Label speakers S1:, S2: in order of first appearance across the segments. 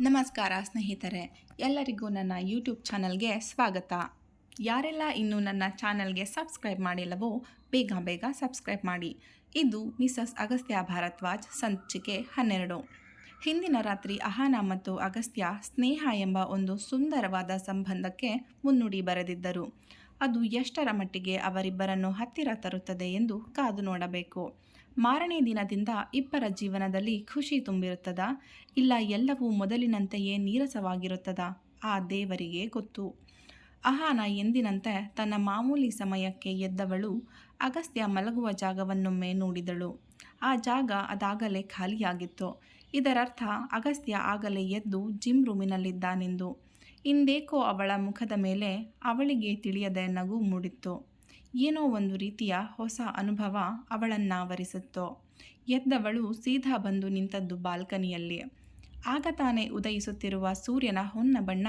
S1: ನಮಸ್ಕಾರ ಸ್ನೇಹಿತರೆ, ಎಲ್ಲರಿಗೂ ನನ್ನ ಯೂಟ್ಯೂಬ್ ಚಾನಲ್ಗೆ ಸ್ವಾಗತ. ಯಾರೆಲ್ಲ ಇನ್ನೂ ನನ್ನ ಚಾನಲ್ಗೆ ಸಬ್ಸ್ಕ್ರೈಬ್ ಮಾಡಿಲ್ಲವೋ ಬೇಗ ಸಬ್ಸ್ಕ್ರೈಬ್ ಮಾಡಿ. ಇದು ಮಿಸಸ್ ಅಗಸ್ತ್ಯ ಭಾರದ್ವಾಜ್ ಸಂಚಿಕೆ 12. ಹಿಂದಿನ ರಾತ್ರಿ ಅಹಾನಾ ಮತ್ತು ಅಗಸ್ತ್ಯ ಸ್ನೇಹ ಎಂಬ ಒಂದು ಸುಂದರವಾದ ಸಂಬಂಧಕ್ಕೆ ಮುನ್ನುಡಿ ಬರೆದಿದ್ದರು. ಅದು ಎಷ್ಟರ ಮಟ್ಟಿಗೆ ಅವರಿಬ್ಬರನ್ನು ಹತ್ತಿರ ತರುತ್ತದೆ ಎಂದು ಕಾದು ನೋಡಬೇಕು. ಮಾರನೇ ದಿನದಿಂದ ಇಬ್ಬರ ಜೀವನದಲ್ಲಿ ಖುಷಿ ತುಂಬಿರುತ್ತದಾ, ಇಲ್ಲ ಎಲ್ಲವೂ ಮೊದಲಿನಂತೆಯೇ ನೀರಸವಾಗಿರುತ್ತದಾ, ಆ ದೇವರಿಗೆ ಗೊತ್ತು. ಅಹಾನಾ ಎಂದಿನಂತೆ ತನ್ನ ಮಾಮೂಲಿ ಸಮಯಕ್ಕೆ ಎದ್ದವಳು ಅಗಸ್ತ್ಯ ಮಲಗುವ ಜಾಗವನ್ನೊಮ್ಮೆ ನೋಡಿದಳು. ಆ ಜಾಗ ಅದಾಗಲೇ ಖಾಲಿಯಾಗಿತ್ತು. ಇದರರ್ಥ ಅಗಸ್ತ್ಯ ಆಗಲೇ ಎದ್ದು ಜಿಮ್ ರೂಮಿನಲ್ಲಿದ್ದಾನೆಂದು. ಇಂದೇಕೋ ಅವಳ ಮುಖದ ಮೇಲೆ ಅವಳಿಗೆ ತಿಳಿಯದೆ ನಗು ಮೂಡಿತ್ತು. ಏನೋ ಒಂದು ರೀತಿಯ ಹೊಸ ಅನುಭವ ಅವಳನ್ನಾವರಿಸಿತ್ತು. ಎದ್ದವಳು ಸೀದಾ ಬಂದು ನಿಂತದ್ದು ಬಾಲ್ಕನಿಯಲ್ಲಿ. ಆಗ ತಾನೇ ಉದಯಿಸುತ್ತಿರುವ ಸೂರ್ಯನ ಹೊನ್ನ ಬಣ್ಣ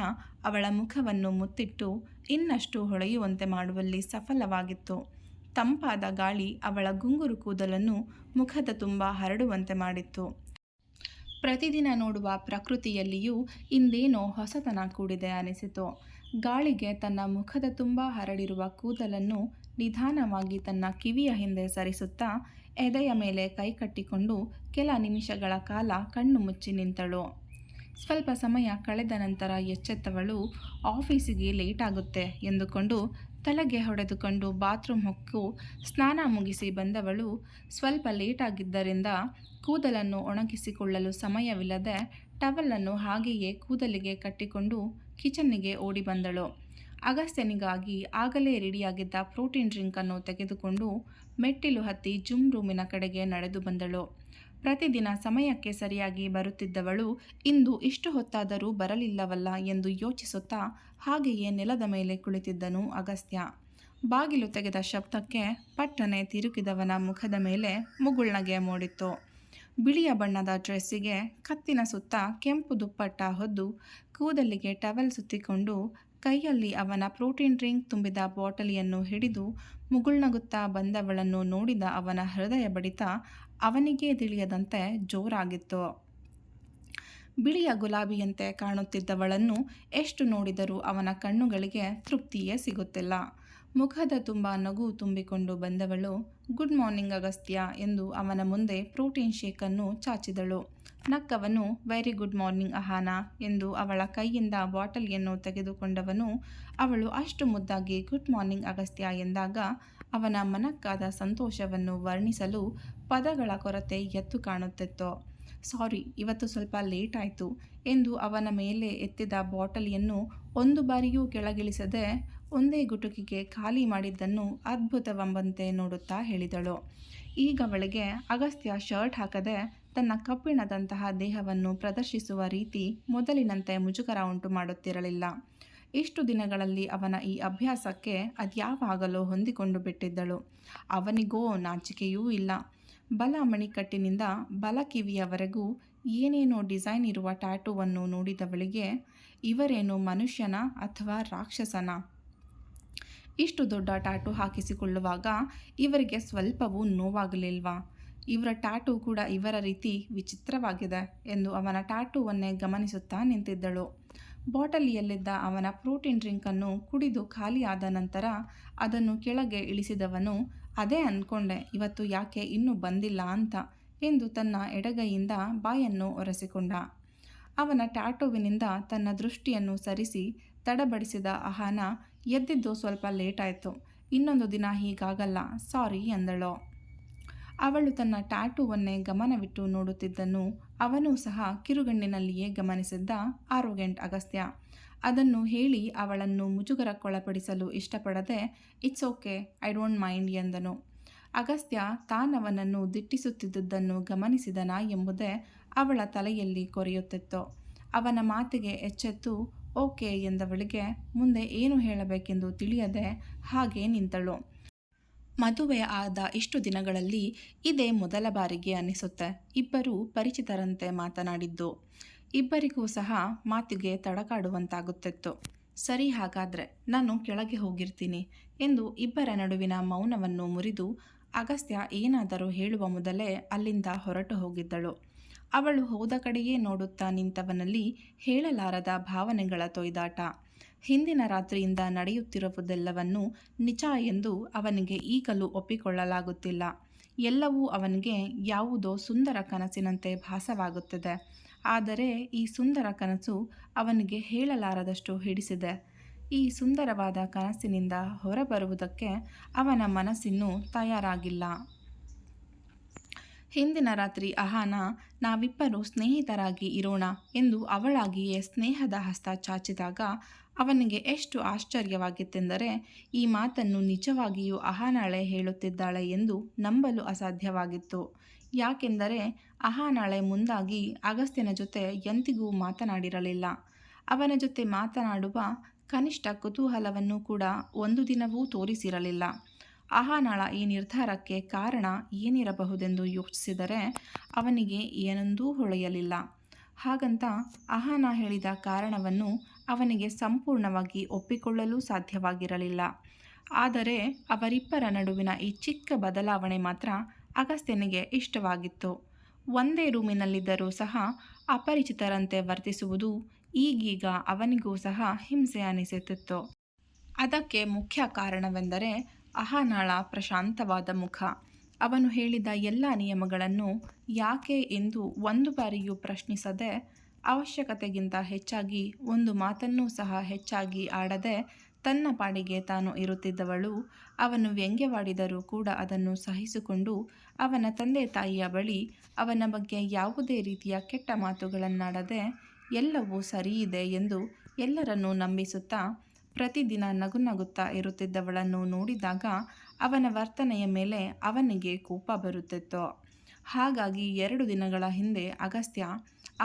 S1: ಅವಳ ಮುಖವನ್ನು ಮುತ್ತಿಟ್ಟು ಇನ್ನಷ್ಟು ಹೊಳೆಯುವಂತೆ ಮಾಡುವಲ್ಲಿ ಸಫಲವಾಗಿತ್ತು. ತಂಪಾದ ಗಾಳಿ ಅವಳ ಗುಂಗುರು ಕೂದಲನ್ನು ಮುಖದ ತುಂಬ ಹರಡುವಂತೆ ಮಾಡಿತ್ತು. ಪ್ರತಿದಿನ ನೋಡುವ ಪ್ರಕೃತಿಯಲ್ಲಿಯೂ ಇಂದೇನೋ ಹೊಸತನ ಕೂಡಿದೆ ಅನಿಸಿತು. ಗಾಳಿಗೆ ತನ್ನ ಮುಖದ ತುಂಬ ಹರಡಿರುವ ಕೂದಲನ್ನು ನಿಧಾನವಾಗಿ ತನ್ನ ಕಿವಿಯ ಹಿಂದೆ ಸರಿಸುತ್ತಾ ಎದೆಯ ಮೇಲೆ ಕೈಕಟ್ಟಿಕೊಂಡು ಕೆಲ ನಿಮಿಷಗಳ ಕಾಲ ಕಣ್ಣು ಮುಚ್ಚಿ ನಿಂತಳು. ಸ್ವಲ್ಪ ಸಮಯ ಕಳೆದ ನಂತರ ಎಚ್ಚೆತ್ತವಳು ಆಫೀಸಿಗೆ ಲೇಟಾಗುತ್ತೆ ಎಂದುಕೊಂಡು ತಲೆಗೆ ಹೊಡೆದುಕೊಂಡು ಬಾತ್ರೂಮ್ ಹೊಕ್ಕು ಸ್ನಾನ ಮುಗಿಸಿ ಬಂದವಳು ಸ್ವಲ್ಪ ಲೇಟಾಗಿದ್ದರಿಂದ ಕೂದಲನ್ನು ಒಣಗಿಸಿಕೊಳ್ಳಲು ಸಮಯವಿಲ್ಲದೆ ಟವಲನ್ನು ಹಾಗೆಯೇ ಕೂದಲಿಗೆ ಕಟ್ಟಿಕೊಂಡು ಕಿಚನ್ನಿಗೆ ಓಡಿ ಬಂದಳು. ಅಗಸ್ತ್ಯನಿಗಾಗಿ ಆಗಲೇ ರೆಡಿಯಾಗಿದ್ದ ಪ್ರೋಟೀನ್ ಡ್ರಿಂಕನ್ನು ತೆಗೆದುಕೊಂಡು ಮೆಟ್ಟಿಲು ಹತ್ತಿ ಜಿಮ್ ರೂಮಿನ ಕಡೆಗೆ ನಡೆದು ಬಂದಳು. ಪ್ರತಿದಿನ ಸಮಯಕ್ಕೆ ಸರಿಯಾಗಿ ಬರುತ್ತಿದ್ದವಳು ಇಂದು ಇಷ್ಟು ಹೊತ್ತಾದರೂ ಬರಲಿಲ್ಲವಲ್ಲ ಎಂದು ಯೋಚಿಸುತ್ತಾ ಹಾಗೆಯೇ ನೆಲದ ಮೇಲೆ ಕುಳಿತಿದ್ದನು ಅಗಸ್ತ್ಯ. ಬಾಗಿಲು ತೆಗೆದ ಶಬ್ದಕ್ಕೆ ಪಟ್ಟನೆ ತಿರುಗಿದವನ ಮುಖದ ಮೇಲೆ ಮುಗುಳ್ನಗೆ ಮೂಡಿತ್ತು. ಬಿಳಿಯ ಬಣ್ಣದ ಡ್ರೆಸ್ಸಿಗೆ ಕತ್ತಿನ ಸುತ್ತ ಕೆಂಪು ದುಪ್ಪಟ್ಟ ಹೊದ್ದು ಕೂದಲಿಗೆ ಟವೆಲ್ ಸುತ್ತಿಕೊಂಡು ಕೈಯಲ್ಲಿ ಅವನ ಪ್ರೋಟೀನ್ ಡ್ರಿಂಕ್ ತುಂಬಿದ ಬಾಟಲಿಯನ್ನು ಹಿಡಿದು ಮುಗುಳ್ನಗುತ್ತಾ ಬಂದವಳನ್ನು ನೋಡಿದ ಅವನ ಹೃದಯ ಬಡಿತ ಅವನಿಗೇ ತಿಳಿಯದಂತೆ ಜೋರಾಗಿತ್ತು. ಬಿಳಿಯ ಗುಲಾಬಿಯಂತೆ ಕಾಣುತ್ತಿದ್ದವಳನ್ನು ಎಷ್ಟು ನೋಡಿದರೂ ಅವನ ಕಣ್ಣುಗಳಿಗೆ ತೃಪ್ತಿಯೇ ಸಿಗುತ್ತಿಲ್ಲ. ಮುಖದ ತುಂಬ ನಗು ತುಂಬಿಕೊಂಡು ಬಂದವಳು ಗುಡ್ ಮಾರ್ನಿಂಗ್ ಅಗಸ್ತ್ಯ ಎಂದು ಅವನ ಮುಂದೆ ಪ್ರೋಟೀನ್ ಶೇಕನ್ನು ಚಾಚಿದಳು. ನಕ್ಕವನು ವೆರಿ ಗುಡ್ ಮಾರ್ನಿಂಗ್ ಅಹಾನಾ ಎಂದು ಅವಳ ಕೈಯಿಂದ ಬಾಟಲಿಯನ್ನು ತೆಗೆದುಕೊಂಡವನು ಅವಳು ಅಷ್ಟು ಮುದ್ದಾಗಿ ಗುಡ್ ಮಾರ್ನಿಂಗ್ ಅಗಸ್ತ್ಯ ಎಂದಾಗ ಅವನ ಮನಕ್ಕಾದ ಸಂತೋಷವನ್ನು ವರ್ಣಿಸಲು ಪದಗಳ ಕೊರತೆ ಎದ್ದು ಕಾಣುತ್ತಿತ್ತು. ಸಾರಿ, ಇವತ್ತು ಸ್ವಲ್ಪ ಲೇಟ್ ಆಯಿತು ಎಂದು ಅವನ ಮೇಲೆ ಎತ್ತಿದ ಬಾಟಲಿಯನ್ನು ಒಂದು ಬಾರಿಯೂ ಕೆಳಗಿಳಿಸದೆ ಒಂದೇ ಗುಟುಕಿಗೆ ಖಾಲಿ ಮಾಡಿದ್ದನ್ನು ಅದ್ಭುತವೆಂಬಂತೆ ನೋಡುತ್ತಾ ಹೇಳಿದಳು. ಈಗ ಅವಳಿಗೆ ಅಗಸ್ತ್ಯ ಶರ್ಟ್ ಹಾಕದೆ ತನ್ನ ಕಬ್ಬಿಣದಂತಹ ದೇಹವನ್ನು ಪ್ರದರ್ಶಿಸುವ ರೀತಿ ಮೊದಲಿನಂತೆ ಮುಜುಗರ ಉಂಟು ಮಾಡುತ್ತಿರಲಿಲ್ಲ. ಇಷ್ಟು ದಿನಗಳಲ್ಲಿ ಅವನ ಈ ಅಭ್ಯಾಸಕ್ಕೆ ಅದ್ಯಾವಾಗಲೋ ಹೊಂದಿಕೊಂಡು ಬಿಟ್ಟಿದ್ದಳು. ಅವನಿಗೋ ನಾಚಿಕೆಯೂ ಇಲ್ಲ. ಬಲ ಮಣಿಕಟ್ಟಿನಿಂದ ಬಲ ಕಿವಿಯವರೆಗೂ ಏನೇನೋ ಡಿಸೈನ್ ಇರುವ ಟ್ಯಾಟೂವನ್ನು ನೋಡಿದವಳಿಗೆ ಇವರೇನು ಮನುಷ್ಯನ ಅಥವಾ ರಾಕ್ಷಸನ? ಇಷ್ಟು ದೊಡ್ಡ ಟ್ಯಾಟೂ ಹಾಕಿಸಿಕೊಳ್ಳುವಾಗ ಇವರಿಗೆ ಸ್ವಲ್ಪವೂ ನೋವಾಗಲಿಲ್ವಾ? ಇವರ ಟ್ಯಾಟೂ ಕೂಡ ಇವರ ರೀತಿ ವಿಚಿತ್ರವಾಗಿದೆ ಎಂದು ಅವನ ಟ್ಯಾಟೂವನ್ನೇ ಗಮನಿಸುತ್ತಾ ನಿಂತಿದ್ದಳು. ಬಾಟಲಿಯಲ್ಲಿದ್ದ ಅವನ ಪ್ರೋಟೀನ್ ಡ್ರಿಂಕನ್ನು ಕುಡಿದು ಖಾಲಿಯಾದ ನಂತರ ಅದನ್ನು ಕೆಳಗೆ ಇಳಿಸಿದವನು ಅದೇ ಅಂದ್ಕೊಂಡೆ ಇವತ್ತು ಯಾಕೆ ಇನ್ನೂ ಬಂದಿಲ್ಲ ಅಂತ ಎಂದು ತನ್ನ ಎಡಗೈಯಿಂದ ಬಾಯನ್ನು ಒರೆಸಿಕೊಂಡ. ಅವನ ಟ್ಯಾಟೂವಿನಿಂದ ತನ್ನ ದೃಷ್ಟಿಯನ್ನು ಸರಿಸಿ ತಡಬಡಿಸಿದ ಅಹಾನಾ ಎದ್ದಿದ್ದು ಸ್ವಲ್ಪ ಲೇಟಾಯಿತು, ಇನ್ನೊಂದು ದಿನ ಹೀಗಾಗಲ್ಲ, ಸಾರಿ ಎಂದಳು. ಅವಳು ತನ್ನ ಟ್ಯಾಟೂವನ್ನೇ ಗಮನವಿಟ್ಟು ನೋಡುತ್ತಿದ್ದನ್ನು ಅವನೂ ಸಹ ಕಿರುಗಣ್ಣಿನಲ್ಲಿಯೇ ಗಮನಿಸಿದ್ದ ಆರೋಗೆಂಟ್ ಅಗಸ್ತ್ಯ. ಅದನ್ನು ಹೇಳಿ ಅವಳನ್ನು ಮುಜುಗರಕ್ಕೊಳಪಡಿಸಲು ಇಷ್ಟಪಡದೆ it's okay, I don't mind ಎಂದನು. ಅಗಸ್ತ್ಯ ತಾನವನನ್ನು ದಿಟ್ಟಿಸುತ್ತಿದ್ದುದನ್ನು ಗಮನಿಸಿದನಾ ಎಂಬುದೇ ಅವಳ ತಲೆಯಲ್ಲಿ ಕೊರೆಯುತ್ತಿತ್ತು. ಅವನ ಮಾತಿಗೆ ಎಚ್ಚೆತ್ತು ಓಕೆ ಎಂದವಳಿಗೆ ಮುಂದೆ ಏನು ಹೇಳಬೇಕೆಂದು ತಿಳಿಯದೆ ಹಾಗೇ ನಿಂತಳು. ಮದುವೆ ಆದ ಇಷ್ಟು ದಿನಗಳಲ್ಲಿ ಇದೇ ಮೊದಲ ಬಾರಿಗೆ ಅನಿಸುತ್ತೆ ಇಬ್ಬರೂ ಪರಿಚಿತರಂತೆ ಮಾತನಾಡಿದ್ದು. ಇಬ್ಬರಿಗೂ ಸಹ ಮಾತಿಗೆ ತಡಕಾಡುವಂತಾಗುತ್ತಿತ್ತು. ಸರಿ, ಹಾಗಾದರೆ ನಾನು ಕೆಳಗೆ ಹೋಗಿರ್ತೀನಿ ಎಂದು ಇಬ್ಬರ ನಡುವಿನ ಮೌನವನ್ನು ಮುರಿದು ಅಗಸ್ತ್ಯ ಏನಾದರೂ ಹೇಳುವ ಮೊದಲೇ ಅಲ್ಲಿಂದ ಹೊರಟು ಹೋಗಿದ್ದಳು. ಅವಳು ಹೋದ ಕಡೆಯೇ ನೋಡುತ್ತಾ ನಿಂತವನಲ್ಲಿ ಹೇಳಲಾರದ ಭಾವನೆಗಳ ತೊಯ್ದಾಟ. ಹಿಂದಿನ ರಾತ್ರಿಯಿಂದ ನಡೆಯುತ್ತಿರುವುದೆಲ್ಲವನ್ನೂ ನಿಜ ಎಂದು ಅವನಿಗೆ ಈಗಲೂ ಒಪ್ಪಿಕೊಳ್ಳಲಾಗುತ್ತಿಲ್ಲ. ಎಲ್ಲವೂ ಅವನಿಗೆ ಯಾವುದೋ ಸುಂದರ ಕನಸಿನಂತೆ ಭಾಸವಾಗುತ್ತದೆ. ಆದರೆ ಈ ಸುಂದರ ಕನಸು ಅವನಿಗೆ ಹೇಳಲಾರದಷ್ಟು ಹಿಡಿಸಿದೆ. ಈ ಸುಂದರವಾದ ಕನಸಿನಿಂದ ಹೊರಬರುವುದಕ್ಕೆ ಅವನ ಮನಸ್ಸಿನ್ನೂ ತಯಾರಾಗಿಲ್ಲ. ಹಿಂದಿನ ರಾತ್ರಿ ಅಹಾನ ನಾವಿಬ್ಬರು ಸ್ನೇಹಿತರಾಗಿ ಇರೋಣ ಎಂದು ಅವಳಾಗಿಯೇ ಸ್ನೇಹದ ಹಸ್ತ ಚಾಚಿದಾಗ ಅವನಿಗೆ ಎಷ್ಟು ಆಶ್ಚರ್ಯವಾಗಿತ್ತೆಂದರೆ ಈ ಮಾತನ್ನು ನಿಜವಾಗಿಯೂ ಅಹಾನಾಳೆ ಹೇಳುತ್ತಿದ್ದಾಳೆ ಎಂದು ನಂಬಲು ಅಸಾಧ್ಯವಾಗಿತ್ತು. ಯಾಕೆಂದರೆ ಅಹಾನಾಳೆ ಮುಂದಾಗಿ ಅಗಸ್ತ್ಯನ ಜೊತೆ ಎಂದಿಗೂ ಮಾತನಾಡಿರಲಿಲ್ಲ. ಅವನ ಜೊತೆ ಮಾತನಾಡುವ ಕನಿಷ್ಠ ಕುತೂಹಲವನ್ನು ಕೂಡ ಒಂದು ದಿನವೂ ತೋರಿಸಿರಲಿಲ್ಲ. ಅಹಾನಾಳ ಈ ನಿರ್ಧಾರಕ್ಕೆ ಕಾರಣ ಏನಿರಬಹುದೆಂದು ಯೋಚಿಸಿದರೆ ಅವನಿಗೆ ಏನೊಂದೂ ಹೊಳೆಯಲಿಲ್ಲ. ಹಾಗಂತ ಅಹಾನ ಹೇಳಿದ ಕಾರಣವನ್ನು ಅವನಿಗೆ ಸಂಪೂರ್ಣವಾಗಿ ಒಪ್ಪಿಕೊಳ್ಳಲು ಸಾಧ್ಯವಾಗಿರಲಿಲ್ಲ. ಆದರೆ ಅವರಿಬ್ಬರ ನಡುವಿನ ಈ ಚಿಕ್ಕ ಬದಲಾವಣೆ ಮಾತ್ರ ಅಗಸ್ತ್ಯನಿಗೆ ಇಷ್ಟವಾಗಿತ್ತು. ಒಂದೇ ರೂಮಿನಲ್ಲಿದ್ದರೂ ಸಹ ಅಪರಿಚಿತರಂತೆ ವರ್ತಿಸುವುದು ಈಗೀಗ ಅವನಿಗೂ ಸಹ ಹಿಂಸೆ ಅನಿಸುತ್ತಿತ್ತು. ಅದಕ್ಕೆ ಮುಖ್ಯ ಕಾರಣವೆಂದರೆ ಅಹಾನಾಳ ಪ್ರಶಾಂತವಾದ ಮುಖ. ಅವನು ಹೇಳಿದ ಎಲ್ಲ ನಿಯಮಗಳನ್ನು ಯಾಕೆ ಎಂದು ಒಂದು ಬಾರಿಯೂ ಪ್ರಶ್ನಿಸದೆ, ಅವಶ್ಯಕತೆಗಿಂತ ಹೆಚ್ಚಾಗಿ ಒಂದು ಮಾತನ್ನೂ ಸಹ ಹೆಚ್ಚಾಗಿ ಆಡದೆ ತನ್ನ ಪಾಡಿಗೆ ತಾನು ಇರುತ್ತಿದ್ದವಳು ಅವನು ವ್ಯಂಗ್ಯವಾಡಿದರೂ ಕೂಡ ಅದನ್ನು ಸಹಿಸಿಕೊಂಡು ಅವನ ತಂದೆ ತಾಯಿಯ ಬಳಿ ಅವನ ಬಗ್ಗೆ ಯಾವುದೇ ರೀತಿಯ ಕೆಟ್ಟ ಮಾತುಗಳನ್ನಾಡದೆ ಎಲ್ಲವೂ ಸರಿಯಿದೆ ಎಂದು ಎಲ್ಲರನ್ನೂ ನಂಬಿಸುತ್ತಾ ಪ್ರತಿದಿನ ನಗುತ್ತಾ ಇರುತ್ತಿದ್ದವಳನ್ನು ನೋಡಿದಾಗ ಅವನ ವರ್ತನೆಯ ಮೇಲೆ ಅವನಿಗೆ ಕೋಪ ಬರುತ್ತಿತ್ತು. ಹಾಗಾಗಿ 2 ದಿನಗಳ ಹಿಂದೆ ಅಗಸ್ತ್ಯ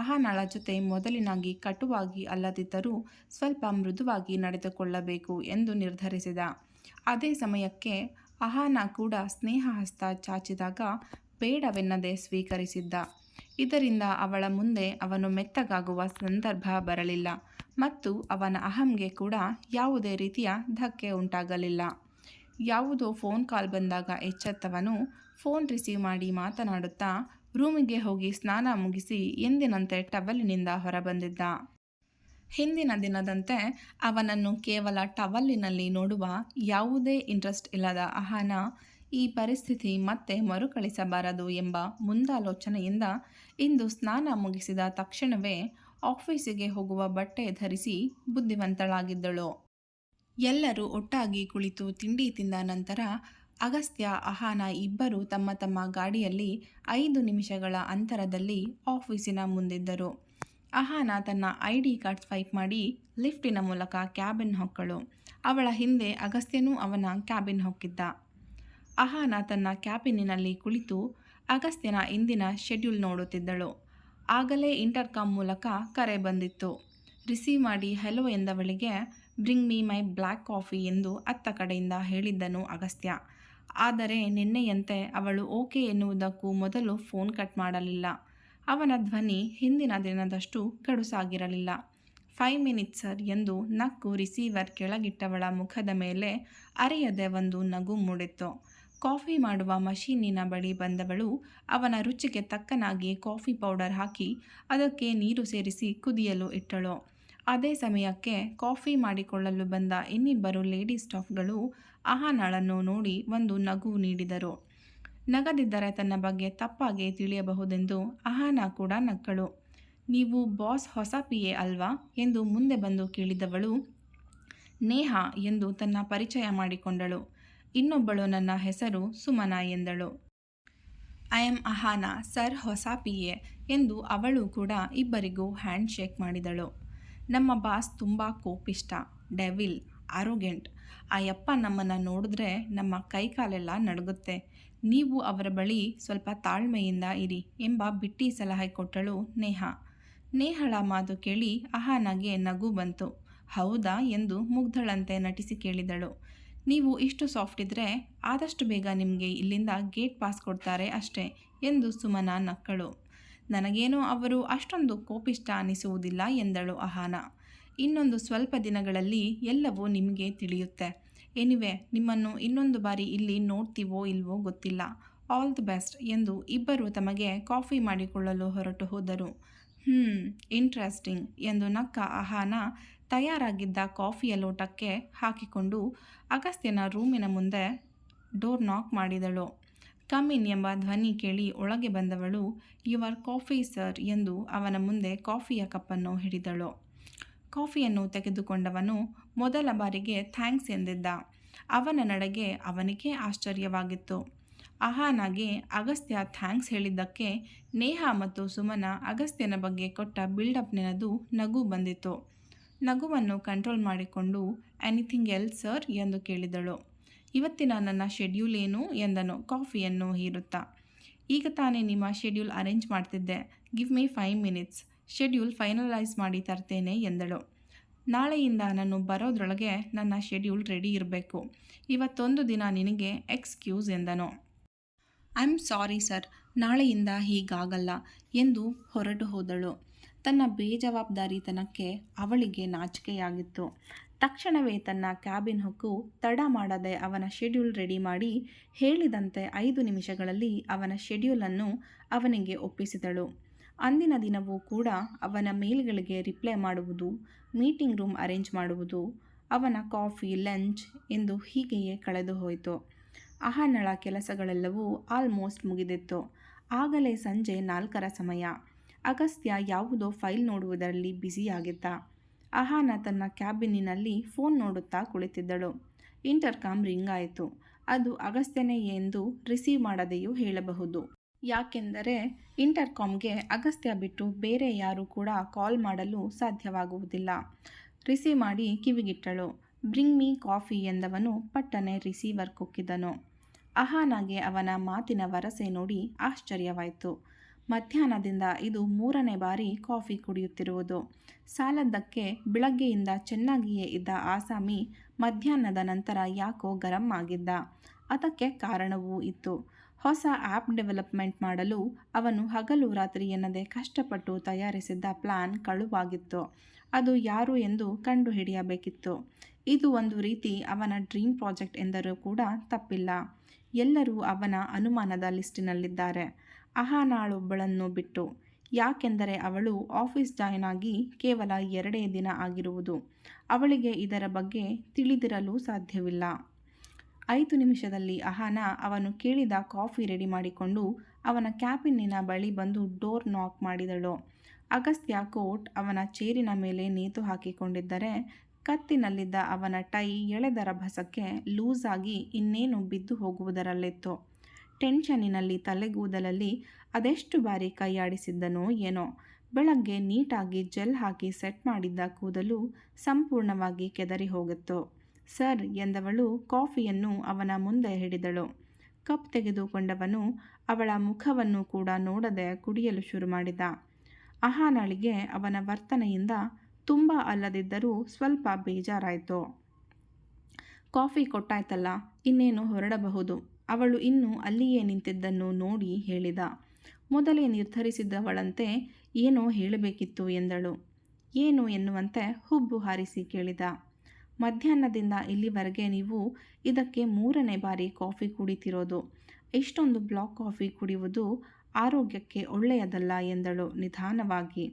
S1: ಅಹಾನಾಳ ಜೊತೆ ಮೊದಲಿನಾಗಿ ಕಟುವಾಗಿ ಅಲ್ಲದಿದ್ದರೂ ಸ್ವಲ್ಪ ಮೃದುವಾಗಿ ನಡೆದುಕೊಳ್ಳಬೇಕು ಎಂದು ನಿರ್ಧರಿಸಿದ. ಅದೇ ಸಮಯಕ್ಕೆ ಅಹಾನ ಕೂಡ ಸ್ನೇಹ ಹಸ್ತ ಚಾಚಿದಾಗ ಬೇಡವೆನ್ನದೆ ಸ್ವೀಕರಿಸಿದ್ದ. ಇದರಿಂದ ಅವಳ ಮುಂದೆ ಅವನು ಮೆತ್ತಗಾಗುವ ಸಂದರ್ಭ ಬರಲಿಲ್ಲ ಮತ್ತು ಅವನ ಅಹಂಗೆ ಕೂಡ ಯಾವುದೇ ರೀತಿಯ ಧಕ್ಕೆ ಉಂಟಾಗಲಿಲ್ಲ. ಯಾವುದೋ ಫೋನ್ ಕಾಲ್ ಬಂದಾಗ ಎಚ್ಚೆತ್ತವನು ಫೋನ್ ರಿಸೀವ್ ಮಾಡಿ ಮಾತನಾಡುತ್ತಾ ರೂಮಿಗೆ ಹೋಗಿ ಸ್ನಾನ ಮುಗಿಸಿ ಎಂದಿನಂತೆ ಟವಲಿನಿಂದ ಹೊರಬಂದಿದ್ದ. ಹಿಂದಿನ ದಿನದಂತೆ ಅವನನ್ನು ಕೇವಲ ಟವಲಿನಲ್ಲಿ ನೋಡುವ ಯಾವುದೇ ಇಂಟ್ರೆಸ್ಟ್ ಇಲ್ಲದ ಅಹಾನ ಈ ಪರಿಸ್ಥಿತಿ ಮತ್ತೆ ಮರುಕಳಿಸಬಾರದು ಎಂಬ ಮುಂದಾಲೋಚನೆಯಿಂದ ಇಂದು ಸ್ನಾನ ಮುಗಿಸಿದ ತಕ್ಷಣವೇ ಆಫೀಸಿಗೆ ಹೋಗುವ ಬಟ್ಟೆ ಧರಿಸಿ ಬುದ್ಧಿವಂತಳಾಗಿದ್ದಳು. ಎಲ್ಲರೂ ಒಟ್ಟಾಗಿ ಕುಳಿತು ತಿಂಡಿ ತಿಂದ ನಂತರ ಅಗಸ್ತ್ಯ ಅಹಾನ ಇಬ್ಬರೂ ತಮ್ಮ ತಮ್ಮ ಗಾಡಿಯಲ್ಲಿ 5 ನಿಮಿಷಗಳ ಅಂತರದಲ್ಲಿ ಆಫೀಸಿನ ಮುಂದಿದ್ದರು. ಅಹಾನ ತನ್ನ ID ಕಾರ್ಡ್ ಸ್ವೈಪ್ ಮಾಡಿ ಲಿಫ್ಟಿನ ಮೂಲಕ ಕ್ಯಾಬಿನ್ ಹೊಕ್ಕಳು. ಅವಳ ಹಿಂದೆ ಅಗಸ್ತ್ಯನೂ ಅವನ ಕ್ಯಾಬಿನ್ ಹೊಕ್ಕಿದ್ದ. ಅಹಾನ ತನ್ನ ಕ್ಯಾಬಿನಿನಲ್ಲಿ ಕುಳಿತು ಅಗಸ್ತ್ಯನ ಇಂದಿನ ಶೆಡ್ಯೂಲ್ ನೋಡುತ್ತಿದ್ದಳು. ಆಗಲೇ ಇಂಟರ್ಕಾಮ್ ಮೂಲಕ ಕರೆ ಬಂದಿತ್ತು. ರಿಸೀವ್ ಮಾಡಿ ಹೆಲೋ ಎಂದವಳಿಗೆ bring me my black coffee ಎಂದು ಅತ್ತ ಕಡೆಯಿಂದ ಹೇಳಿದ್ದನು ಅಗಸ್ತ್ಯ. ಆದರೆ ನಿನ್ನೆಯಂತೆ ಅವಳು ಓಕೆ ಎನ್ನುವುದಕ್ಕೂ ಮೊದಲು ಫೋನ್ ಕಟ್ ಮಾಡಲಿಲ್ಲ. ಅವನ ಧ್ವನಿ ಹಿಂದಿನ ದಿನದಷ್ಟು ಗಡುಸಾಗಿರಲಿಲ್ಲ. 5 ಮಿನಿಟ್ಸ್ ಸರ್ ಎಂದು ನಕ್ಕು ರಿಸೀವರ್ ಕೆಳಗಿಟ್ಟವಳ ಮುಖದ ಮೇಲೆ ಅರಿಯದೆ ಒಂದು ನಗು ಮೂಡಿತ್ತು. ಕಾಫಿ ಮಾಡುವ ಮಷೀನಿನ ಬಳಿ ಬಂದವಳು ಅವನ ರುಚಿಗೆ ತಕ್ಕನಾಗಿ ಕಾಫಿ ಪೌಡರ್ ಹಾಕಿ ಅದಕ್ಕೆ ನೀರು ಸೇರಿಸಿ ಕುದಿಯಲು ಇಟ್ಟಳು. ಅದೇ ಸಮಯಕ್ಕೆ ಕಾಫಿ ಮಾಡಿಕೊಳ್ಳಲು ಬಂದ ಇನ್ನಿಬ್ಬರು ಲೇಡಿ ಸ್ಟಾಫ್ಗಳು ಅಹಾನಾಳನ್ನು ನೋಡಿ ಒಂದು ನಗು ನೀಡಿದರು. ನಗದಿದ್ದರೆ ತನ್ನ ಬಗ್ಗೆ ತಪ್ಪಾಗಿ ತಿಳಿಯಬಹುದೆಂದು ಅಹಾನ ಕೂಡ ನಕ್ಕಳು. ನೀವು ಬಾಸ್ ಹೊಸ PA ಅಲ್ವಾ ಎಂದು ಮುಂದೆ ಬಂದು ಕೇಳಿದವಳು ನೇಹಾ ಎಂದು ತನ್ನ ಪರಿಚಯ ಮಾಡಿಕೊಂಡಳು. ಇನ್ನೊಬ್ಬಳು ನನ್ನ ಹೆಸರು ಸುಮನಾ ಎಂದಳು. ಐ ಆಮ್ ಅಹಾನ ಸರ್ ಹೊಸ PA ಎಂದು ಅವಳು ಕೂಡ ಇಬ್ಬರಿಗೂ ಹ್ಯಾಂಡ್ ಶೇಕ್ ಮಾಡಿದಳು. ನಮ್ಮ ಬಾಸ್ ತುಂಬ ಕೋಪಿಷ್ಟ, ಡೆವಿಲ್, ಆರೋಗೆಂಟ್. ಆ ಯಪ್ಪ ನಮ್ಮನ್ನು ನೋಡಿದ್ರೆ ನಮ್ಮ ಕೈಕಾಲೆಲ್ಲ ನಡುಗುತ್ತೆ. ನೀವು ಅವರ ಬಳಿ ಸ್ವಲ್ಪ ತಾಳ್ಮೆಯಿಂದ ಇರಿ ಎಂಬ ಬಿಟ್ಟಿ ಸಲಹೆ ಕೊಟ್ಟಳು ನೇಹಾ. ನೇಹಳ ಮಾತು ಕೇಳಿ ಅಹಾನಗೆ ನಗು ಬಂತು. ಹೌದಾ ಎಂದು ಮುಗ್ಧಳಂತೆ ನಟಿಸಿ ಕೇಳಿದಳು. ನೀವು ಇಷ್ಟು ಸಾಫ್ಟ್ ಇದ್ದರೆ ಆದಷ್ಟು ಬೇಗ ನಿಮಗೆ ಇಲ್ಲಿಂದ ಗೇಟ್ ಪಾಸ್ ಕೊಡ್ತಾರೆ ಅಷ್ಟೇ ಎಂದು ಸುಮನಾ ನಕ್ಕಳು. ನನಗೇನೋ ಅವರು ಅಷ್ಟೊಂದು ಕೋಪಿಷ್ಟ ಅನಿಸುವುದಿಲ್ಲ ಎಂದಳು ಅಹಾನ. ಇನ್ನೊಂದು ಸ್ವಲ್ಪ ದಿನಗಳಲ್ಲಿ ಎಲ್ಲವೂ ನಿಮಗೆ ತಿಳಿಯುತ್ತೆ. ಎನಿವೆ ನಿಮ್ಮನ್ನು ಇನ್ನೊಂದು ಬಾರಿ ಇಲ್ಲಿ ನೋಡ್ತೀವೋ ಇಲ್ವೋ ಗೊತ್ತಿಲ್ಲ. ಆಲ್ ದಿ ಬೆಸ್ಟ್ ಎಂದು ಇಬ್ಬರು ತಮಗೆ ಕಾಫಿ ಮಾಡಿಕೊಳ್ಳಲು ಹೊರಟು ಹೋದರು. ಇಂಟ್ರೆಸ್ಟಿಂಗ್ ಎಂದು ನಕ್ಕ ಅಹಾನ ತಯಾರಾಗಿದ್ದ ಕಾಫಿಯ ಲೋಟಕ್ಕೆ ಹಾಕಿಕೊಂಡು ಅಗಸ್ತ್ಯನ ರೂಮಿನ ಮುಂದೆ ಡೋರ್ ನಾಕ್ ಮಾಡಿದಳು. ಕಮ್ ಇನ್ ಎಂಬ ಧ್ವನಿ ಕೇಳಿ ಒಳಗೆ ಬಂದವಳು ಯುವರ್ ಕಾಫಿ ಸರ್ ಎಂದು ಅವನ ಮುಂದೆ ಕಾಫಿಯ ಕಪ್ಪನ್ನು ಹಿಡಿದಳು. ಕಾಫಿಯನ್ನು ತೆಗೆದುಕೊಂಡವನು ಮೊದಲ ಬಾರಿಗೆ ಥ್ಯಾಂಕ್ಸ್ ಎಂದಿದ್ದ. ಅವನ ನಡೆಗೆ ಅವನಿಗೇ ಆಶ್ಚರ್ಯವಾಗಿತ್ತು. ಅಹಾನಾಗೆ ಅಗಸ್ತ್ಯ ಥ್ಯಾಂಕ್ಸ್ ಹೇಳಿದ್ದಕ್ಕೆ ನೇಹಾ ಮತ್ತು ಸುಮನ ಅಗಸ್ತ್ಯನ ಬಗ್ಗೆ ಕೊಟ್ಟ ಬಿಲ್ಡಪ್ ನೆನೆದು ನಗು ಬಂದಿತು. ನಗುವನ್ನು ಕಂಟ್ರೋಲ್ ಮಾಡಿಕೊಂಡು ಎನಿಥಿಂಗ್ ಎಲ್ಸ್ ಸರ್ ಎಂದು ಕೇಳಿದಳು. ಇವತ್ತಿನ ನನ್ನ ಶೆಡ್ಯೂಲ್ ಏನು ಎಂದನು ಕಾಫಿಯನ್ನು ಹೀರುತ್ತಾ. ಈಗ ತಾನೇ ನಿಮ್ಮ ಶೆಡ್ಯೂಲ್ ಅರೇಂಜ್ ಮಾಡ್ತಿದ್ದೆ. Give me 5 minutes, schedule finalise ಮಾಡಿ ತರ್ತೇನೆ ಎಂದಳು. ನಾಳೆಯಿಂದ ನಾನು ಬರೋದ್ರೊಳಗೆ ನನ್ನ ಶೆಡ್ಯೂಲ್ ರೆಡಿ ಇರಬೇಕು. ಇವತ್ತೊಂದು ದಿನ ನಿನಗೆ ಎಕ್ಸ್ಕ್ಯೂಸ್ ಎಂದನು. ಐ ಆಮ್ ಸಾರಿ ಸರ್, ನಾಳೆಯಿಂದ ಹೀಗಾಗಲ್ಲ ಎಂದು ಹೊರಟು ಹೋದಳು. ತನ್ನ ಬೇಜವಾಬ್ದಾರಿತನಕ್ಕೆ ಅವಳಿಗೆ ನಾಚಿಕೆಯಾಗಿತ್ತು. ತಕ್ಷಣವೇ ತನ್ನ ಕ್ಯಾಬಿನ್ ಹೊಕ್ಕು ತಡ ಮಾಡದೆ ಅವನ ಶೆಡ್ಯೂಲ್ ರೆಡಿ ಮಾಡಿ ಹೇಳಿದಂತೆ 5 ನಿಮಿಷಗಳಲ್ಲಿ ಅವನ ಶೆಡ್ಯೂಲನ್ನು ಅವನಿಗೆ ಒಪ್ಪಿಸಿದಳು. ಅಂದಿನ ದಿನವೂ ಕೂಡ ಅವನ ಮೇಲ್ಗಳಿಗೆ ರಿಪ್ಲೈ ಮಾಡುವುದು, ಮೀಟಿಂಗ್ ರೂಮ್ ಅರೇಂಜ್ ಮಾಡುವುದು, ಅವನ ಕಾಫಿ, ಲಂಚ್ ಎಂದು ಹೀಗೆಯೇ ಕಳೆದು ಹೋಯಿತು. ಅಹಾನಳ ಕೆಲಸಗಳೆಲ್ಲವೂ ಆಲ್ಮೋಸ್ಟ್ ಮುಗಿದಿತ್ತು. ಆಗಲೇ ಸಂಜೆ 4ರ ಸಮಯ. ಅಗಸ್ತ್ಯ ಯಾವುದೋ ಫೈಲ್ ನೋಡುವುದರಲ್ಲಿ ಬ್ಯುಸಿಯಾಗಿದ್ದ. ಅಹಾನ ತನ್ನ ಕ್ಯಾಬಿನ್ನಿನಲ್ಲಿ ಫೋನ್ ನೋಡುತ್ತಾ ಕುಳಿತಿದ್ದಳು. ಇಂಟರ್ಕಾಮ್ ರಿಂಗ್ ಆಯಿತು. ಅದು ಅಗಸ್ತ್ಯನೇ ಎಂದು ರಿಸೀವ್ ಮಾಡದೆಯೂ ಹೇಳಬಹುದು. ಯಾಕೆಂದರೆ ಇಂಟರ್ಕಾಮ್ಗೆ ಅಗಸ್ತ್ಯ ಬಿಟ್ಟು ಬೇರೆ ಯಾರೂ ಕೂಡ ಕಾಲ್ ಮಾಡಲು ಸಾಧ್ಯವಾಗುವುದಿಲ್ಲ. ರಿಸೀವ್ ಮಾಡಿ ಕಿವಿಗಿಟ್ಟಳು. ಬ್ರಿಂಗ್ ಮೀ ಕಾಫಿ ಎಂದವನು ಪಟ್ಟನೆ ರಿಸೀವರ್ ಕೊಕ್ಕಿದನು. ಅಹಾನಾಗೆ ಅವನ ಮಾತಿನ ವರಸೆ ನೋಡಿ ಆಶ್ಚರ್ಯವಾಯಿತು. ಮಧ್ಯಾಹ್ನದಿಂದ ಇದು 3ನೇ ಬಾರಿ ಕಾಫಿ ಕುಡಿಯುತ್ತಿರುವುದು. ಸಾಲದ್ದಕ್ಕೆ ಬೆಳಗ್ಗೆಯಿಂದ ಚೆನ್ನಾಗಿಯೇ ಇದ್ದ ಆಸಾಮಿ ಮಧ್ಯಾಹ್ನದ ನಂತರ ಯಾಕೋ ಗರಂ ಆಗಿದ್ದ. ಅದಕ್ಕೆ ಕಾರಣವೂ ಇತ್ತು. ಹೊಸ ಆ್ಯಪ್ ಡೆವಲಪ್ಮೆಂಟ್ ಮಾಡಲು ಅವನು ಹಗಲು ರಾತ್ರಿ ಎನ್ನದೆ ಕಷ್ಟಪಟ್ಟು ತಯಾರಿಸಿದ್ದ ಪ್ಲ್ಯಾನ್ ಕಳುವಾಗಿತ್ತು. ಅದು ಯಾರು ಎಂದು ಕಂಡುಹಿಡಿಯಬೇಕಿತ್ತು. ಇದು ಒಂದು ರೀತಿ ಅವನ ಡ್ರೀಮ್ ಪ್ರಾಜೆಕ್ಟ್ ಎಂದರೂ ಕೂಡ ತಪ್ಪಿಲ್ಲ. ಎಲ್ಲರೂ ಅವನ ಅನುಮಾನದ ಲಿಸ್ಟಿನಲ್ಲಿದ್ದಾರೆ, ಅಹಾನಾಳೊಬ್ಬಳನ್ನು ಬಿಟ್ಟು. ಯಾಕೆಂದರೆ ಅವಳು ಆಫೀಸ್ ಜಾಯ್ನ್ ಆಗಿ ಕೇವಲ 2 ದಿನ ಆಗಿರುವುದು. ಅವಳಿಗೆ ಇದರ ಬಗ್ಗೆ ತಿಳಿದಿರಲು ಸಾಧ್ಯವಿಲ್ಲ. 5 ನಿಮಿಷದಲ್ಲಿ ಅಹಾನ ಅವನು ಕೇಳಿದ ಕಾಫಿ ರೆಡಿ ಮಾಡಿಕೊಂಡು ಅವನ ಕ್ಯಾಬಿನ್ನಿನ ಬಳಿ ಬಂದು ಡೋರ್ ನಾಕ್ ಮಾಡಿದಳು. ಅಗಸ್ತ್ಯ ಕೋಟ್ ಅವನ ಚೇರಿನ ಮೇಲೆ ನೇತು ಹಾಕಿಕೊಂಡಿದ್ದರೆ ಕತ್ತಿನಲ್ಲಿದ್ದ ಅವನ ಟೈ ಎಳೆದರ ಭಸಕ್ಕೆ ಲೂಸ್ ಆಗಿ ಇನ್ನೇನು ಬಿದ್ದು ಹೋಗುವುದರಲ್ಲಿತ್ತು. ಟೆನ್ಷನ್ನಿನಲ್ಲಿ ತಲೆಗೂದಲಲ್ಲಿ ಅದೆಷ್ಟು ಬಾರಿ ಕೈಯಾಡಿಸಿದ್ದನೋ ಏನೋ. ಬೆಳಗ್ಗೆ ನೀಟಾಗಿ ಜೆಲ್ ಹಾಕಿ ಸೆಟ್ ಮಾಡಿದ್ದ ಕೂದಲು ಸಂಪೂರ್ಣವಾಗಿ ಕೆದರಿ ಹೋಗಿತ್ತು. ಸರ್ ಎಂದವಳು ಕಾಫಿಯನ್ನು ಅವನ ಮುಂದೆ ಹಿಡಿದಳು. ಕಪ್ ತೆಗೆದುಕೊಂಡವನು ಅವಳ ಮುಖವನ್ನು ಕೂಡ ನೋಡದೆ ಕುಡಿಯಲು ಶುರು ಮಾಡಿದ. ಅಹಾನಳಿಗೆ ಅವನ ವರ್ತನೆಯಿಂದ ತುಂಬ ಅಲ್ಲದಿದ್ದರೂ ಸ್ವಲ್ಪ ಬೇಜಾರಾಯಿತು. ಕಾಫಿ ಕೊಟ್ಟಾಯ್ತಲ್ಲ, ಇನ್ನೇನು ಹೊರಡಬಹುದು. ಅವಳು ಇನ್ನೂ ಅಲ್ಲಿಯೇ ನಿಂತಿದ್ದನ್ನು ನೋಡಿ ಹೇಳಿದ. ಮೊದಲೇ ನಿರ್ಧರಿಸಿದವಳಂತೆ ಏನೋ ಹೇಳಬೇಕಿತ್ತು ಎಂದಳು. ಏನು ಎನ್ನುವಂತೆ ಹುಬ್ಬು ಹಾರಿಸಿ ಕೇಳಿದ. ಮಧ್ಯಾಹ್ನದಿಂದ ಇಲ್ಲಿವರೆಗೆ ನೀವು ಇದಕ್ಕೆ 3ನೇ ಬಾರಿ ಕಾಫಿ ಕುಡಿತಿರೋದು. ಇಷ್ಟೊಂದು ಬ್ಲಾಕ್ ಕಾಫಿ ಕುಡಿಯುವುದು ಆರೋಗ್ಯಕ್ಕೆ ಒಳ್ಳೆಯದಲ್ಲ ಎಂದಳು ನಿಧಾನವಾಗಿ.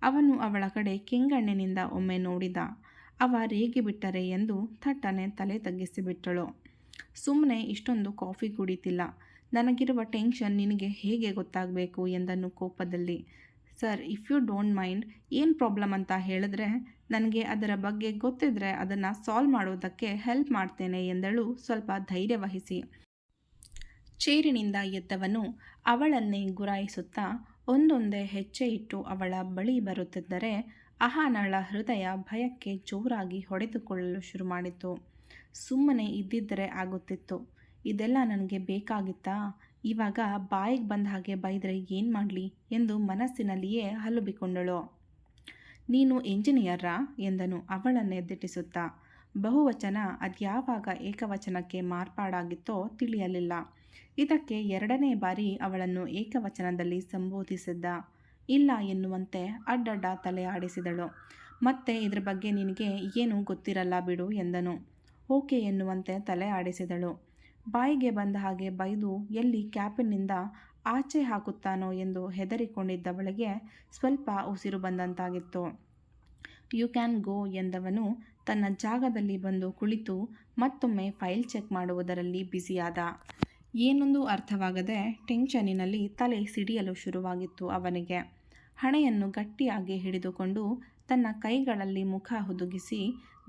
S1: ಅವನು ಅವಳ ಕಡೆ ಕೆಂಗಣ್ಣಿನಿಂದ ಒಮ್ಮೆ ನೋಡಿದ. ಅವ ರೇಗಿಬಿಟ್ಟರೆ ಎಂದು ಥಟ್ಟನೆ ತಲೆ ತಗ್ಗಿಸಿಬಿಟ್ಟಳು. ಸುಮ್ಮನೆ ಇಷ್ಟೊಂದು ಕಾಫಿ ಕುಡಿತಿಲ್ಲ, ನನಗಿರುವ ಟೆನ್ಷನ್ ನಿನಗೆ ಹೇಗೆ ಗೊತ್ತಾಗಬೇಕು ಎಂದನು ಕೋಪದಲ್ಲಿ. Sir, if you don't mind, ಏನು ಪ್ರಾಬ್ಲಮ್ ಅಂತ ಹೇಳಿದ್ರೆ ನನಗೆ ಅದರ ಬಗ್ಗೆ ಗೊತ್ತಿದ್ರೆ ಅದನ್ನು ಸಾಲ್ವ್ ಮಾಡೋದಕ್ಕೆ ಹೆಲ್ಪ್ ಮಾಡ್ತೇನೆ ಎಂದಳು ಸ್ವಲ್ಪ ಧೈರ್ಯ ವಹಿಸಿ. ಚೇರಿನಿಂದ ಎದ್ದವನು ಅವಳನ್ನೇ ಗುರಾಯಿಸುತ್ತಾ ಒಂದೊಂದೇ ಹೆಜ್ಜೆ ಇಟ್ಟು ಅವಳ ಬಳಿ ಬರುತ್ತಿದ್ದರೆ ಅಹಾನಳ ಹೃದಯ ಭಯಕ್ಕೆ ಜೋರಾಗಿ ಹೊಡೆದುಕೊಳ್ಳಲು ಶುರು ಮಾಡಿತು. ಸುಮ್ಮನೆ ಇದ್ದಿದ್ದರೆ ಆಗುತ್ತಿತ್ತು. ಇದೆಲ್ಲ ನನಗೆ ಬೇಕಾಗಿತ್ತಾ? ಇವಾಗ ಬಾಯಿಗೆ ಬಂದ ಹಾಗೆ ಬೈದರೆ ಏನು ಮಾಡಲಿ ಎಂದು ಮನಸ್ಸಿನಲ್ಲಿಯೇ ಹಲುಬಿಕೊಂಡಳು. ನೀನು ಇಂಜಿನಿಯರ್ರಾ ಎಂದನು ಅವಳನ್ನೇ ದಿಟ್ಟಿಸುತ್ತಾ. ಬಹುವಚನ ಅದ್ಯಾವಾಗ ಏಕವಚನಕ್ಕೆ ಮಾರ್ಪಾಡಾಗಿತ್ತೋ ತಿಳಿಯಲಿಲ್ಲ. ಇದಕ್ಕೆ 2ನೇ ಬಾರಿ ಅವಳನ್ನು ಏಕವಚನದಲ್ಲಿ ಸಂಬೋಧಿಸಿದ್ದ. ಇಲ್ಲ ಎನ್ನುವಂತೆ ಅಡ್ಡಡ್ಡ ತಲೆ ಆಡಿಸಿದಳು. ಮತ್ತೆ ಇದ್ರ ಬಗ್ಗೆ ನಿನಗೆ ಏನೂ ಗೊತ್ತಿರಲ್ಲ ಬಿಡು ಎಂದನು. ಓಕೆ ಎನ್ನುವಂತೆ ತಲೆ ಆಡಿಸಿದಳು. ಬಾಯಿಗೆ ಬಂದ ಹಾಗೆ ಬೈದು ಎಲ್ಲಿ ಕ್ಯಾಬಿನ್ನಿಂದ ಆಚೆ ಹಾಕುತ್ತಾನೋ ಎಂದು ಹೆದರಿಕೊಂಡಿದ್ದವಳಿಗೆ ಸ್ವಲ್ಪ ಉಸಿರು ಬಂದಂತಾಗಿತ್ತು. ಯು ಕ್ಯಾನ್ ಗೋ ಎಂದವನು ತನ್ನ ಜಾಗದಲ್ಲಿ ಬಂದು ಕುಳಿತು ಮತ್ತೊಮ್ಮೆ ಫೈಲ್ ಚೆಕ್ ಮಾಡುವುದರಲ್ಲಿ ಬ್ಯುಸಿಯಾದ. ಏನೊಂದು ಅರ್ಥವಾಗದೆ ಟೆನ್ಷನ್ನಿನಲ್ಲಿ ತಲೆ ಸಿಡಿಯಲು ಶುರುವಾಗಿತ್ತು ಅವನಿಗೆ. ಹಣೆಯನ್ನು ಗಟ್ಟಿಯಾಗಿ ಹಿಡಿದುಕೊಂಡು ತನ್ನ ಕೈಗಳಲ್ಲಿ ಮುಖ ಹುದುಗಿಸಿ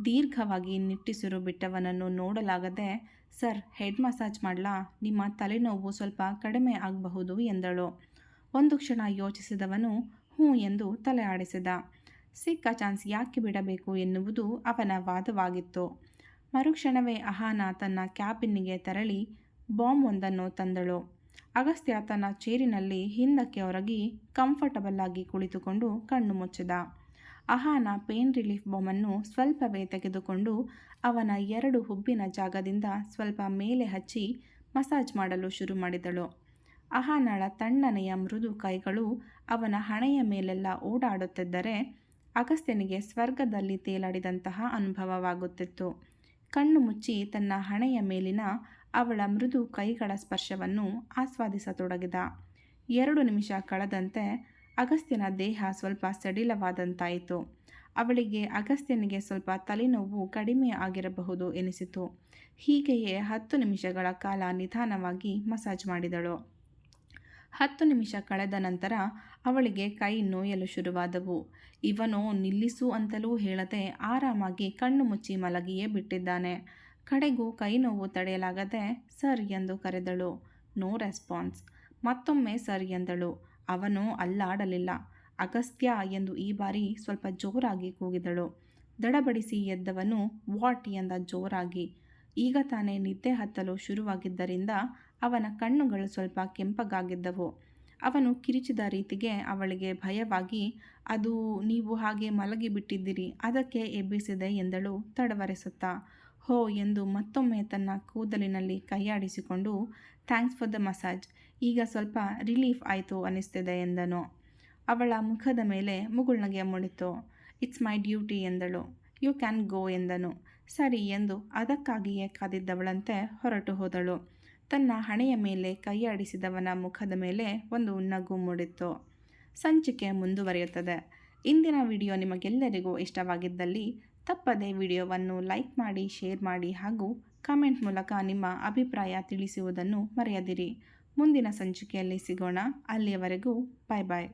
S1: ದೀರ್ಘವಾಗಿ ನಿಟ್ಟುಸಿರು ಬಿಟ್ಟವನನ್ನು ನೋಡಲಾಗದೆ, ಸರ್, ಹೆಡ್ ಮಸಾಜ್ ಮಾಡಲಾ? ನಿಮ್ಮ ತಲೆನೋವು ಸ್ವಲ್ಪ ಕಡಿಮೆ ಆಗಬಹುದು ಎಂದಳು. ಒಂದು ಕ್ಷಣ ಯೋಚಿಸಿದವನು ಹ್ಞೂ ಎಂದು ತಲೆ ಆಡಿಸಿದ. ಸಿಕ್ಕ ಚಾನ್ಸ್ ಯಾಕೆ ಬಿಡಬೇಕು ಎನ್ನುವುದು ಅವನ ವಾದವಾಗಿತ್ತು. ಮರುಕ್ಷಣವೇ ಅಹಾನ ತನ್ನ ಕ್ಯಾಬಿನ್ನಿಗೆ ತೆರಳಿ ಬಾಂಬ್ ಒಂದನ್ನು ತಂದಳು. ಅಗಸ್ತ್ಯ ತನ್ನ ಚೇರಿನಲ್ಲಿ ಹಿಂದಕ್ಕೆ ಒರಗಿ ಕಂಫರ್ಟಬಲ್ ಆಗಿ ಕುಳಿತುಕೊಂಡು ಕಣ್ಣು ಮುಚ್ಚಿದ. ಅಹಾನ ಪೇನ್ ರಿಲೀಫ್ ಬಾಂಬನ್ನು ಸ್ವಲ್ಪವೇ ತೆಗೆದುಕೊಂಡು ಅವನ 2 ಹುಬ್ಬಿನ ಜಾಗದಿಂದ ಸ್ವಲ್ಪ ಮೇಲೆ ಹಚ್ಚಿ ಮಸಾಜ್ ಮಾಡಲು ಶುರು ಮಾಡಿದಳು. ಅಹಾನಳ ತಣ್ಣನೆಯ ಮೃದು ಕೈಗಳು ಅವನ ಹಣೆಯ ಮೇಲೆಲ್ಲ ಓಡಾಡುತ್ತಿದ್ದರೆ ಅಗಸ್ತ್ಯನಿಗೆ ಸ್ವರ್ಗದಲ್ಲಿ ತೇಲಾಡಿದಂತಹ ಅನುಭವವಾಗುತ್ತಿತ್ತು. ಕಣ್ಣು ಮುಚ್ಚಿ ತನ್ನ ಹಣೆಯ ಮೇಲಿನ ಅವಳ ಮೃದು ಕೈಗಳ ಸ್ಪರ್ಶವನ್ನು ಆಸ್ವಾದಿಸತೊಡಗಿದ. 2 ನಿಮಿಷ ಕಳೆದಂತೆ ಅಗಸ್ತ್ಯನ ದೇಹ ಸ್ವಲ್ಪ ಸಡಿಲವಾದಂತಾಯಿತು. ಅವಳಿಗೆ ಅಗಸ್ತ್ಯನಿಗೆ ಸ್ವಲ್ಪ ತಲೆನೋವು ಕಡಿಮೆ ಆಗಿರಬಹುದು ಎನಿಸಿತು. ಹೀಗೆಯೇ 10 ನಿಮಿಷಗಳ ಕಾಲ ನಿಧಾನವಾಗಿ ಮಸಾಜ್ ಮಾಡಿದಳು. 10 ನಿಮಿಷ ಕಳೆದ ನಂತರ ಅವಳಿಗೆ ಕೈ ನೋಯಲು ಶುರುವಾದವು. ಇವನೋ ನಿಲ್ಲಿಸು ಅಂತಲೂ ಹೇಳದೆ ಆರಾಮಾಗಿ ಕಣ್ಣು ಮುಚ್ಚಿ ಮಲಗಿಯೇ ಬಿಟ್ಟಿದ್ದಾನೆ. ಕಡೆಗೂ ಕೈ ನೋವು ತಡೆಯಲಾಗದೆ ಸರ್ ಎಂದು ಕರೆದಳು. No response. ಮತ್ತೊಮ್ಮೆ ಸರ್ ಎಂದಳು. ಅವನು ಅಲ್ಲಾಡಲಿಲ್ಲ. ಅಗಸ್ತ್ಯ ಎಂದು ಈ ಬಾರಿ ಸ್ವಲ್ಪ ಜೋರಾಗಿ ಕೂಗಿದಳು. ದಡಬಡಿಸಿ ಎದ್ದವನು ವಾಟ್ ಎಂದ ಜೋರಾಗಿ. ಈಗ ತಾನೇ ನಿದ್ದೆ ಹತ್ತಲು ಶುರುವಾಗಿದ್ದರಿಂದ ಅವನ ಕಣ್ಣುಗಳು ಸ್ವಲ್ಪ ಕೆಂಪಗಾಗಿದ್ದವು. ಅವನು ಕಿರಿಚಿದ ರೀತಿಗೆ ಅವಳಿಗೆ ಭಯವಾಗಿ, ಅದು ನೀವು ಹಾಗೆ ಮಲಗಿಬಿಟ್ಟಿದ್ದಿರಿ, ಅದಕ್ಕೆ ಎಬ್ಬಿಸಿದೆ ಎಂದಳು ತಡವರಿಸುತ್ತಾ. ಹೋ ಎಂದು ಮತ್ತೊಮ್ಮೆ ತನ್ನ ಕೂದಲಿನಲ್ಲಿ ಕೈಯಾಡಿಸಿಕೊಂಡು ಥ್ಯಾಂಕ್ಸ್ ಫಾರ್ ದ ಮಸಾಜ್, ಈಗ ಸ್ವಲ್ಪ ರಿಲೀಫ್ ಆಯಿತು ಅನ್ನಿಸ್ತಿದೆ ಎಂದನು. ಅವಳ ಮುಖದ ಮೇಲೆ ಮುಗುಳ್ನಗೆ ಮೂಡಿತು. ಇಟ್ಸ್ ಮೈ ಡ್ಯೂಟಿ ಎಂದಳು. ಯು ಕ್ಯಾನ್ ಗೋ ಎಂದನು. ಸರಿ ಎಂದು ಅದಕ್ಕಾಗಿಯೇ ಕಾದಿದ್ದವಳಂತೆ ಹೊರಟು ಹೋದಳು. ತನ್ನ ಹಣೆಯ ಮೇಲೆ ಕೈಯಾಡಿಸಿದವನ ಮುಖದ ಮೇಲೆ ಒಂದು ನಗು ಮೂಡಿತ್ತು. ಸಂಚಿಕೆ ಮುಂದುವರಿಯುತ್ತದೆ. ಇಂದಿನ ವಿಡಿಯೋ ನಿಮಗೆಲ್ಲರಿಗೂ ಇಷ್ಟವಾಗಿದ್ದಲ್ಲಿ ತಪ್ಪದೇ ವಿಡಿಯೋವನ್ನು ಲೈಕ್ ಮಾಡಿ, ಶೇರ್ ಮಾಡಿ ಹಾಗೂ ಕಮೆಂಟ್ ಮೂಲಕ ನಿಮ್ಮ ಅಭಿಪ್ರಾಯ ತಿಳಿಸುವುದನ್ನು ಮರೆಯದಿರಿ. ಮುಂದಿನ ಸಂಚಿಕೆಯಲ್ಲಿ ಸಿಗೋಣ. ಅಲ್ಲಿಯವರೆಗೂ ಬಾಯ್ ಬಾಯ್.